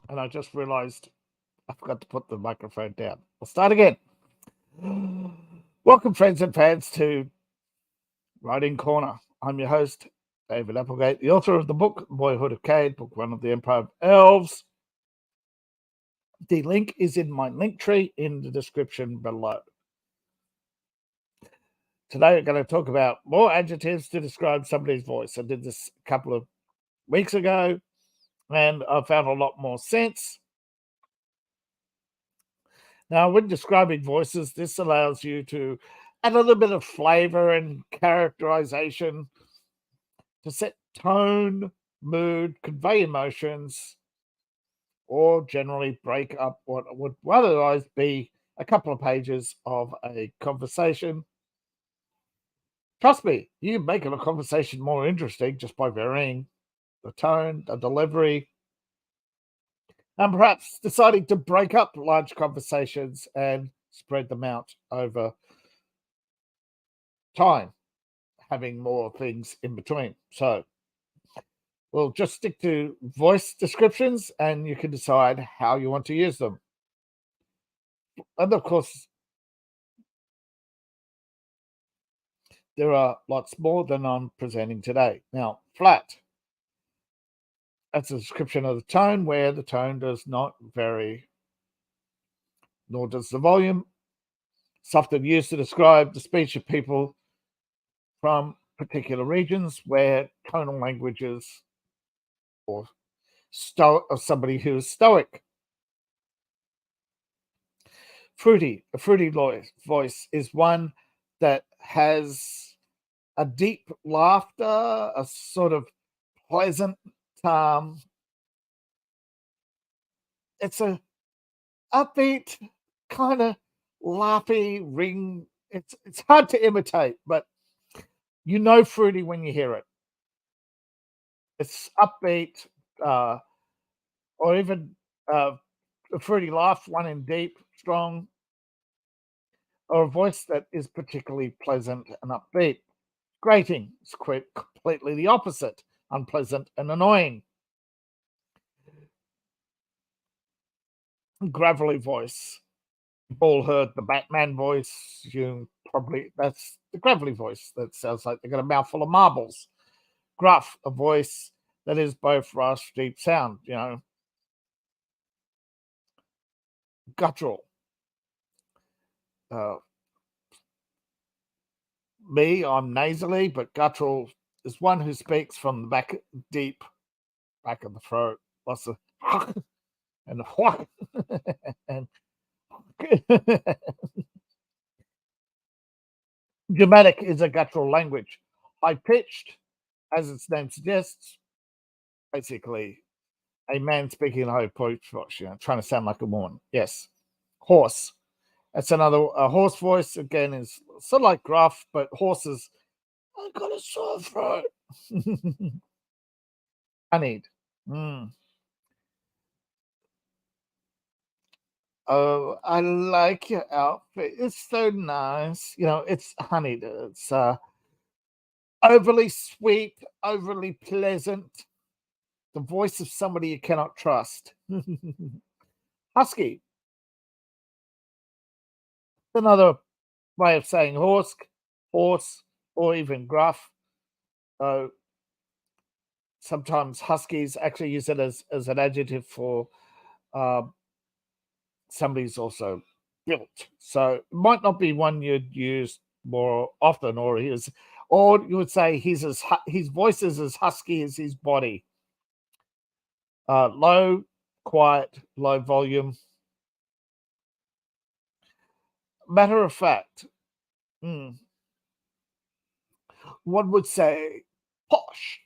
And I just realized I forgot to put the microphone down. I'll start again. Welcome, friends and fans, to Writing Corner. I'm your host, David Applegate, the author of the book Boyhood of Cade, book one of the Empire of Elves. The link is in my link tree in the description below. Today, we're going to talk about more adjectives to describe somebody's voice. I did this a couple of weeks ago, and I found a lot more sense. Now, when describing voices, this allows you to add a little bit of flavor and characterization to set tone, mood, convey emotions, or generally break up what would otherwise be a couple of pages of a conversation. Trust me, you make a conversation more interesting just by varying the tone, the delivery, and perhaps deciding to break up large conversations and spread them out over time, having more things in between. So we'll just stick to voice descriptions and you can decide how you want to use them. And of course, there are lots more than I'm presenting today. Now, flat. That's a description of the tone where the tone does not vary, nor does the volume. It's often used to describe the speech of people from particular regions where tonal languages or somebody who is stoic. Fruity, a fruity voice is one that has a deep laughter, a sort of pleasant, it's a upbeat kind of laughy ring. It's hard to imitate, but you know fruity when you hear it. It's upbeat, or even a fruity laugh, one in deep, strong, or a voice that is particularly pleasant and upbeat. Grating is completely the opposite, unpleasant and annoying. Gravelly voice. You've all heard the Batman voice. That's the gravelly voice that sounds like they've got a mouthful of marbles. Gruff, a voice that is both raspy, deep sound, Guttural. Uh, I'm nasally, but guttural is one who speaks from the deep back of the throat. Lots of and and dramatic is a guttural language. High pitched, as its name suggests, basically a man speaking in a high pitched voice, trying to sound like a woman. Yes. Hoarse. That's another hoarse voice. Again, is sort of like gruff, but horses. I got a sore throat. Honeyed. Mm. Oh, I like your outfit. It's so nice. It's honeyed. It's overly sweet, overly pleasant. The voice of somebody you cannot trust. Husky. Another way of saying horse, or even gruff. So sometimes huskies actually use it as an adjective for somebody's also built. So it might not be one you'd use more often, or you would say his voice is as husky as his body. Low, quiet, low volume. Matter of fact, one would say posh.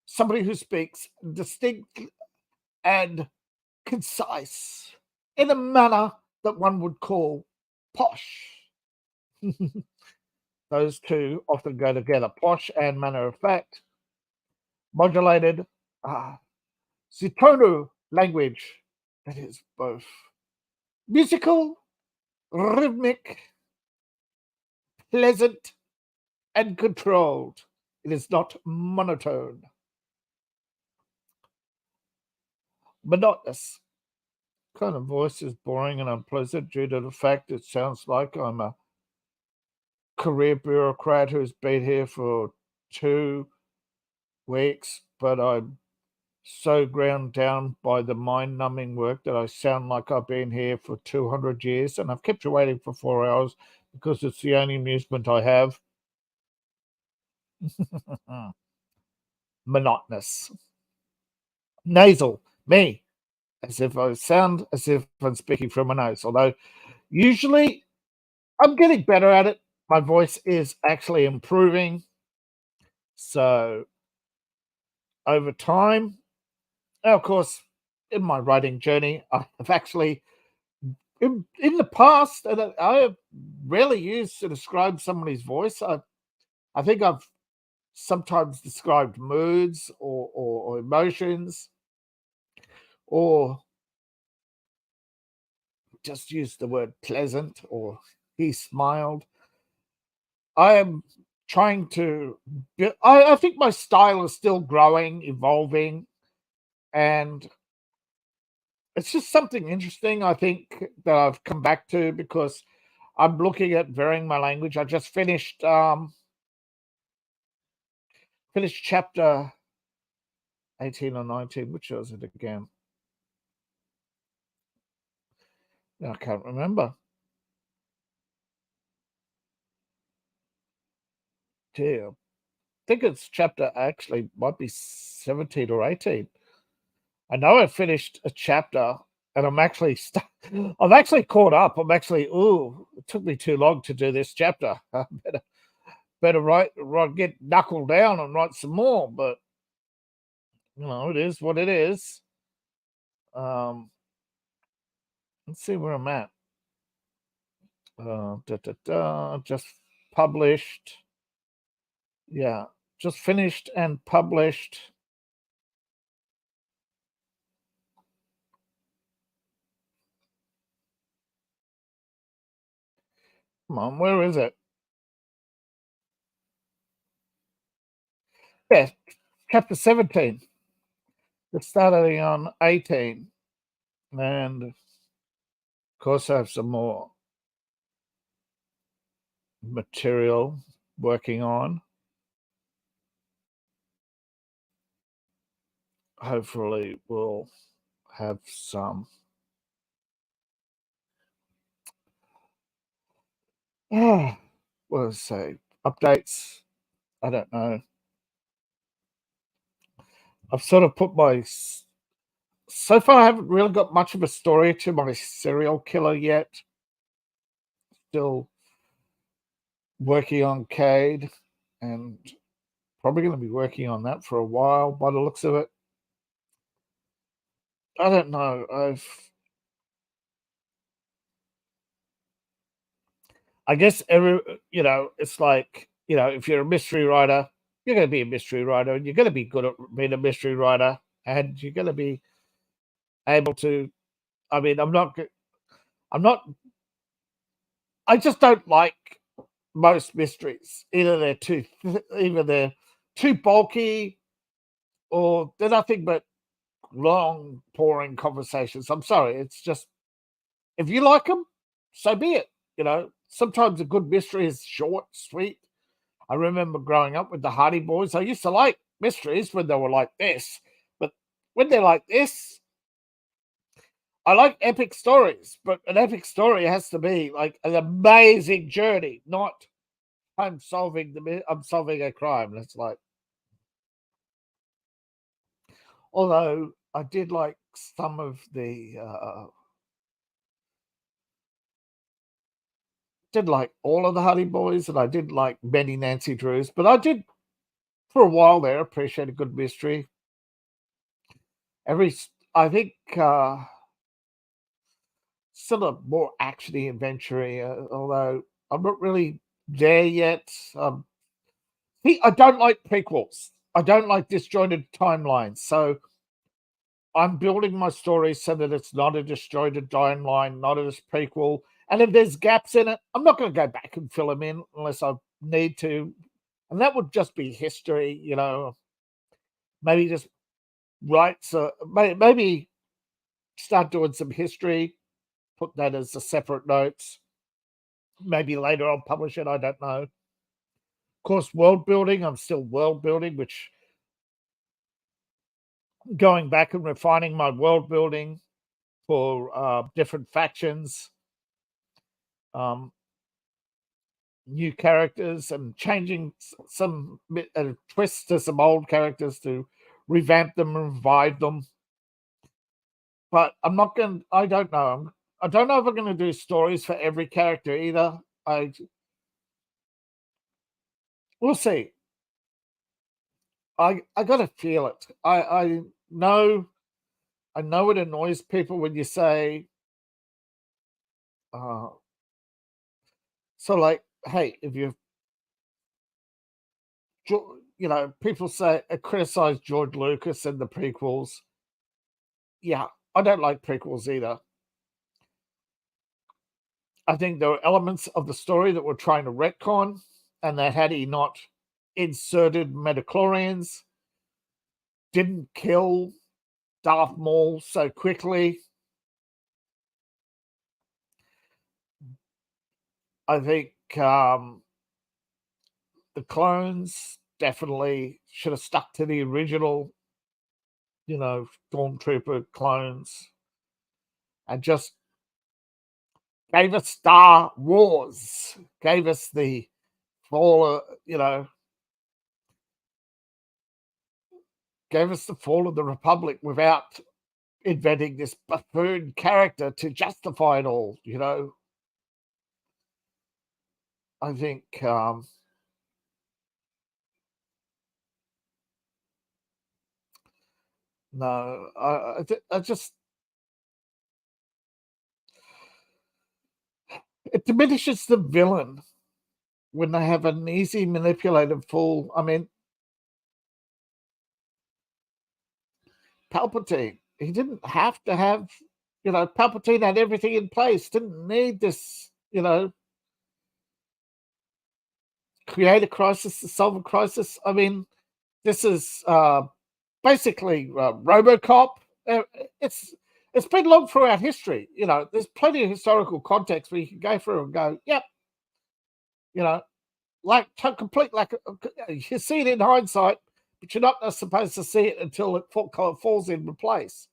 Somebody who speaks distinct and concise in a manner that one would call posh. Those two often go together, posh and manner of fact. Modulated, Zitono language that is both musical, rhythmic, pleasant, and controlled. It is not monotone. Monotonous. Kind of voice is boring and unpleasant due to the fact it sounds like I'm a career bureaucrat who's been here for 2 weeks, but I'm so ground down by the mind-numbing work that I sound like I've been here for 200 years, and I've kept you waiting for 4 hours because it's the only amusement I have. Monotonous. Nasal. Me. As if I sound as if I'm speaking from my nose, although usually I'm getting better at it. My voice is actually improving. So over time, and of course, in my writing journey, I have actually, in the past, and I have rarely used to describe somebody's voice. I think I've sometimes described moods or emotions, or just used the word pleasant or he smiled. I am trying to, I think my style is still growing, evolving, and it's just something interesting, I think, that I've come back to because I'm looking at varying my language. I just finished chapter 18 or 19. Which was it again? I can't remember. Dear. I think it's chapter actually might be 17 or 18. I know I finished a chapter and I'm actually I'm actually caught up. I'm actually, it took me too long to do this chapter. I better write, get knuckled down and write some more, but it is what it is. Let's see where I'm at. Just published. Yeah, just finished and published. Come on, where is it? Yeah, chapter 17. It started on 18. And of course, I have some more material working on. Hopefully, we'll have some what do I say, updates. I don't know. I've sort of put so far I haven't really got much of a story to my serial killer yet. Still working on Cade, and probably going to be working on that for a while by the looks of it. I don't know. I guess it's like, if you're a mystery writer, you're going to be a mystery writer, and you're going to be good at being a mystery writer, and you're going to be able to. I mean, I'm not. I just don't like most mysteries. Either they're too bulky, or they're nothing but long, boring conversations. I'm sorry. It's just, if you like them, so be it. Sometimes a good mystery is short, sweet. I remember growing up with the Hardy Boys. I used to like mysteries when they were like this, but when they're like this, I like epic stories. But an epic story has to be like an amazing journey, not I'm solving a crime. That's like, although I did like some of the did like all of the Hardy Boys, and I did like many Nancy Drews, but I did for a while there appreciate a good mystery. I think still a more actiony adventure, although I'm not really there yet. I don't like prequels. I don't like disjointed timelines. So I'm building my story so that it's not a disjointed timeline, not a prequel. And if there's gaps in it, I'm not going to go back and fill them in unless I need to. And that would just be history, maybe just maybe start doing some history, put that as a separate notes. Maybe later I'll publish it, I don't know. Of course, world building, I'm still world building, which going back and refining my world building for different factions, new characters, and changing some twists to some old characters to revamp them and revive them. But I'm not going. I don't know. I don't know if I'm going to do stories for every character either. We'll see. I got to feel it. I know it annoys people when you say, so like, hey, if you people say criticize George Lucas and the prequels. Yeah, I don't like prequels either. I think there were elements of the story that were trying to retcon, and that had he not inserted midichlorians, didn't kill Darth Maul so quickly, I think the clones definitely should have stuck to the original, Stormtrooper clones, and just gave us Star Wars, gave us the fall, gave us the fall of the Republic without inventing this buffoon character to justify it all, I think no, I just it diminishes the villain when they have an easy manipulated fool. I mean, Palpatine, he didn't have to have, Palpatine had everything in place, didn't need this, create a crisis to solve a crisis. I mean, this is basically RoboCop. It's been long throughout history. There's plenty of historical context where you can go through and go, yep, like complete, like you see it in hindsight, but you're not supposed to see it until it falls into place.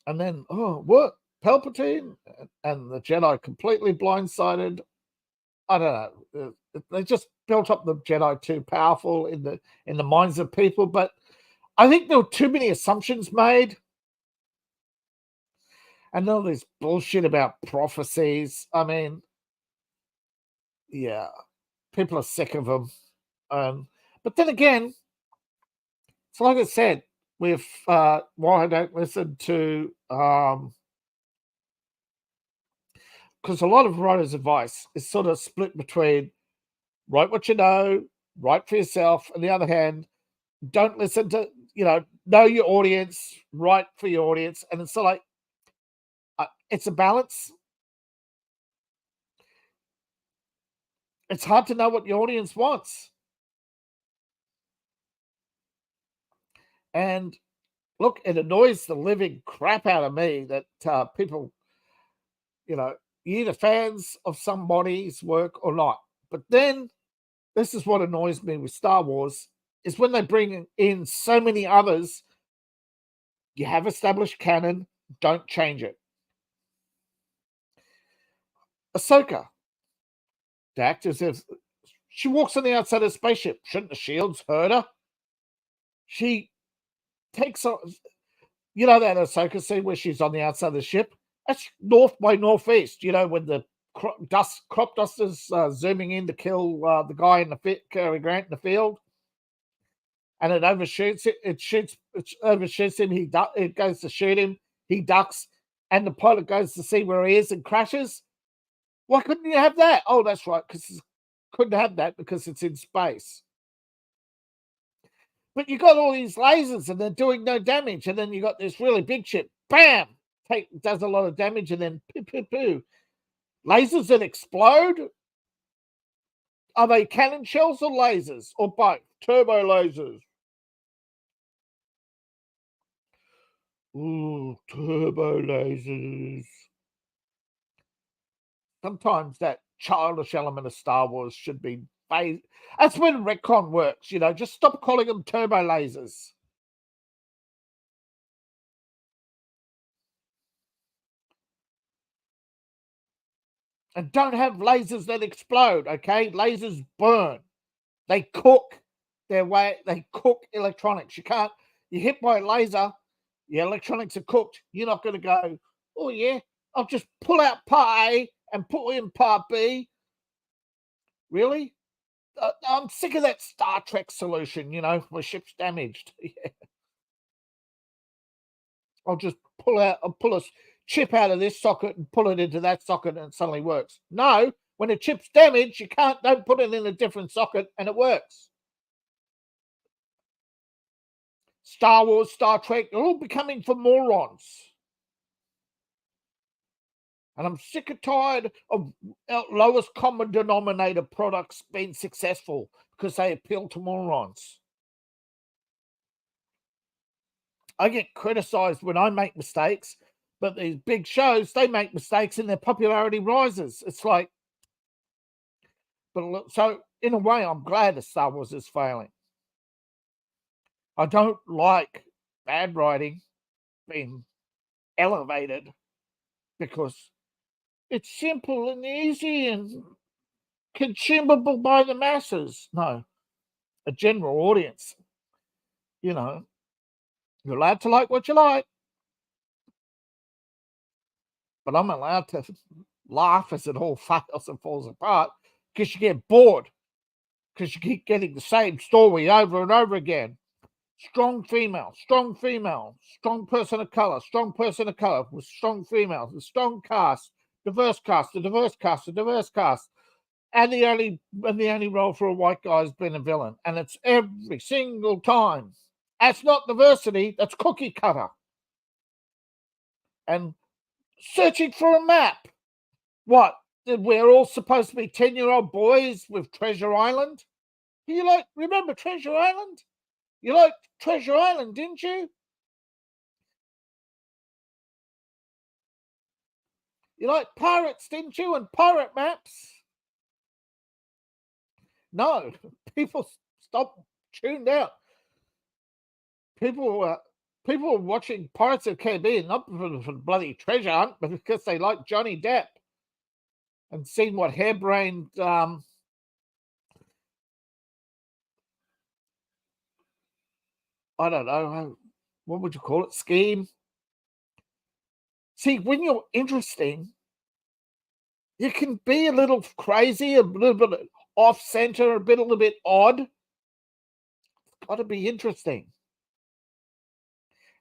And then, what? Palpatine and the Jedi completely blindsided. I don't know. They just built up the Jedi too powerful in the minds of people. But I think there were too many assumptions made. And all this bullshit about prophecies. I mean, yeah, people are sick of them. But then again, it's like I said, with why I don't listen to because a lot of writers' advice is sort of split between write what you know for yourself, on the other hand, don't listen to, know your audience, write for your audience. And it's sort of like, it's a balance. It's hard to know what your audience wants. And look, it annoys the living crap out of me that people, you're either fans of somebody's work or not. But then this is what annoys me with Star Wars is when they bring in so many others. You have established canon, don't change it. Ahsoka, the actor says she walks on the outside of the spaceship. Shouldn't the shields hurt her? She takes on, that Ahsoka scene where she's on the outside of the ship? That's north by northeast, when the crop dusters zooming in to kill the guy in the Cary Grant in the field. And it overshoots it. It overshoots him. It goes to shoot him. He ducks, and the pilot goes to see where he is and crashes. Why couldn't you have that? Oh, that's right, because couldn't have that because it's in space. But you got all these lasers and they're doing no damage, and then you got this really big ship. Bam! Does a lot of damage, and then poo. Lasers that explode. Are they cannon shells or lasers or both? Turbo lasers. Ooh, turbo lasers. Sometimes that childish element of Star Wars should be phased. That's when retcon works, you know. Just stop calling them turbo lasers. And don't have lasers that explode, okay? Lasers burn. They cook their way, they cook electronics. You hit by a laser, your electronics are cooked. You're not going to go, oh, yeah, I'll just pull out part A and put in part B. Really? I'm sick of that Star Trek solution, you know, my ship's damaged. Yeah. I'll pull a chip out of this socket and pull it into that socket and it suddenly works. No, when a chip's damaged, don't put it in a different socket and it works. Star Wars, Star Trek, they're all becoming for morons. And I'm sick and tired of lowest common denominator products being successful because they appeal to morons. I get criticized when I make mistakes, but these big shows, they make mistakes and their popularity rises. It's like, but so in a way, I'm glad that Star Wars is failing. I don't like bad writing being elevated because it's simple and easy and consumable by the masses. No, a general audience. You know, you're allowed to like what you like, but I'm allowed to laugh as it all fails and falls apart because you get bored because you keep getting the same story over and over again. Strong female, strong person of color, with strong females, a strong cast, diverse cast, a diverse cast, a diverse cast. And the only role for a white guy has been a villain. And it's every single time. That's not diversity, that's cookie cutter. And searching for a map. What? We're all supposed to be 10-year-old boys with Treasure Island? Remember Treasure Island? You liked Treasure Island, didn't you? You liked pirates, didn't you? And pirate maps? No, people stopped, tuned out. People were watching Pirates of the Caribbean not for the bloody treasure hunt, but because they like Johnny Depp and seen what harebrained I don't know, what would you call it? Scheme. See, when you're interesting, you can be a little crazy, a little bit off center, a little bit odd. It's got to be interesting.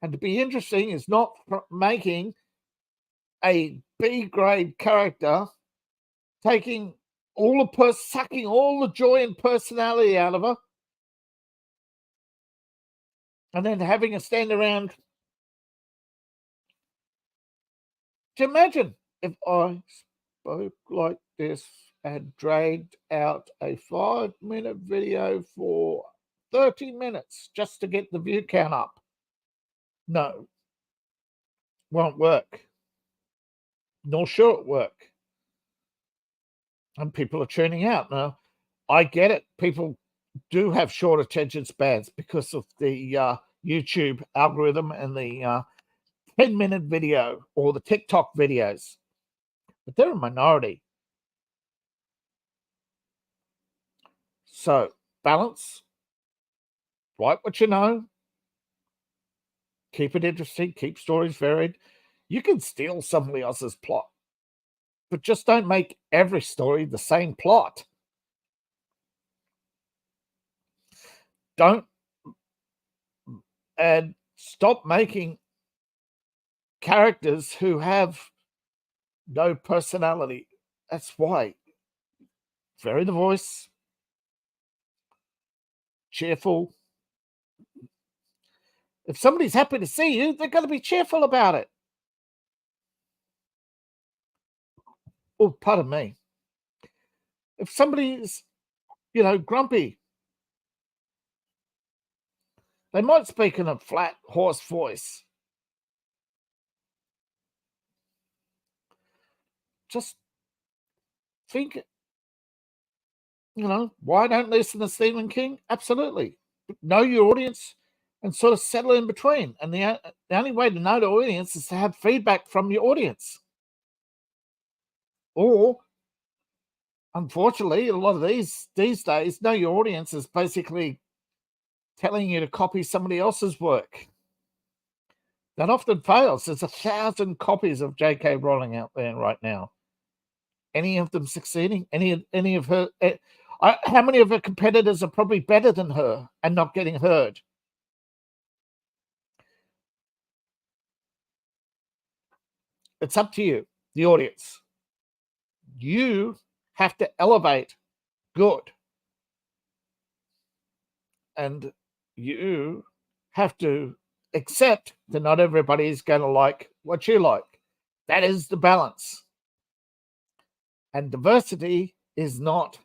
And to be interesting is not making a B grade character, sucking all the joy and personality out of her, and then having her stand around. Do you imagine if I spoke like this and dragged out a 5-minute video for 30 minutes just to get the view count up? No, won't work. Nor should it work. And people are tuning out now. I get it. People do have short attention spans because of the YouTube algorithm and the 10-minute video or the TikTok videos, but they're a minority. So balance, write what you know, keep it interesting, keep stories varied. You can steal somebody else's plot, but just don't make every story the same plot. And stop making characters who have no personality. That's why. Vary the voice, cheerful. If somebody's happy to see you, they're going to be cheerful about it. Oh, pardon me. If somebody's grumpy. They might speak in a flat, hoarse voice. Just think, why don't listen to Stephen King? Absolutely. Know your audience and sort of settle in between. And the only way to know the audience is to have feedback from your audience. Or, unfortunately, a lot of these days, know your audience is basically telling you to copy somebody else's work. That often fails. There's 1,000 copies of J.K. Rowling out there right now. Any of them succeeding? Any of her? How many of her competitors are probably better than her and not getting heard? It's up to you, the audience. You have to elevate good. And you have to accept that not everybody is going to like what you like. That is the balance. And diversity is not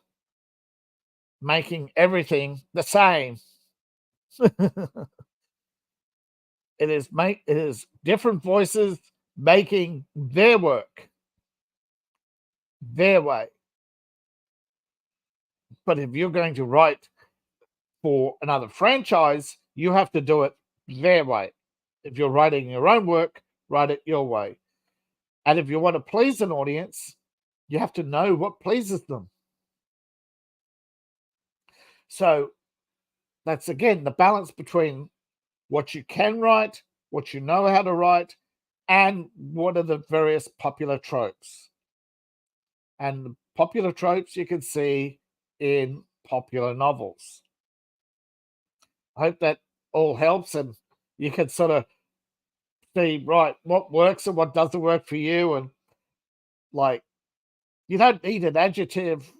making everything the same. It is different voices making their work their way. But if you're going to write for another franchise, you have to do it their way. If you're writing your own work, write it your way. And if you want to please an audience, you have to know what pleases them. So that's, again, the balance between what you can write, what you know how to write, and what are the various popular tropes. And the popular tropes you can see in popular novels. I hope that all helps and you can sort of see, right, what works and what doesn't work for you. And like, you don't need an adjective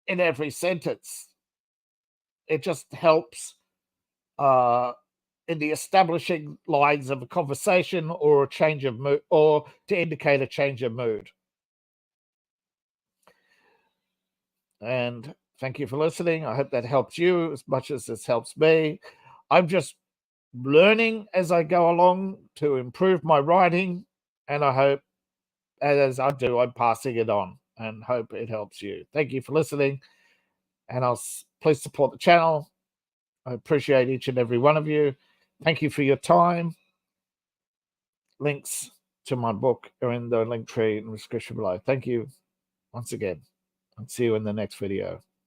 in every sentence. It just helps in the establishing lines of a conversation or a change of mood, or to indicate a change of mood. And thank you for listening. I hope that helps you as much as this helps me. I'm just learning as I go along to improve my writing, and I hope, as I do, I'm passing it on and hope it helps you. Thank you for listening, and please support the channel. I appreciate each and every one of you. Thank you for your time. Links to my book are in the link tree in the description below. Thank you once again. I'll see you in the next video.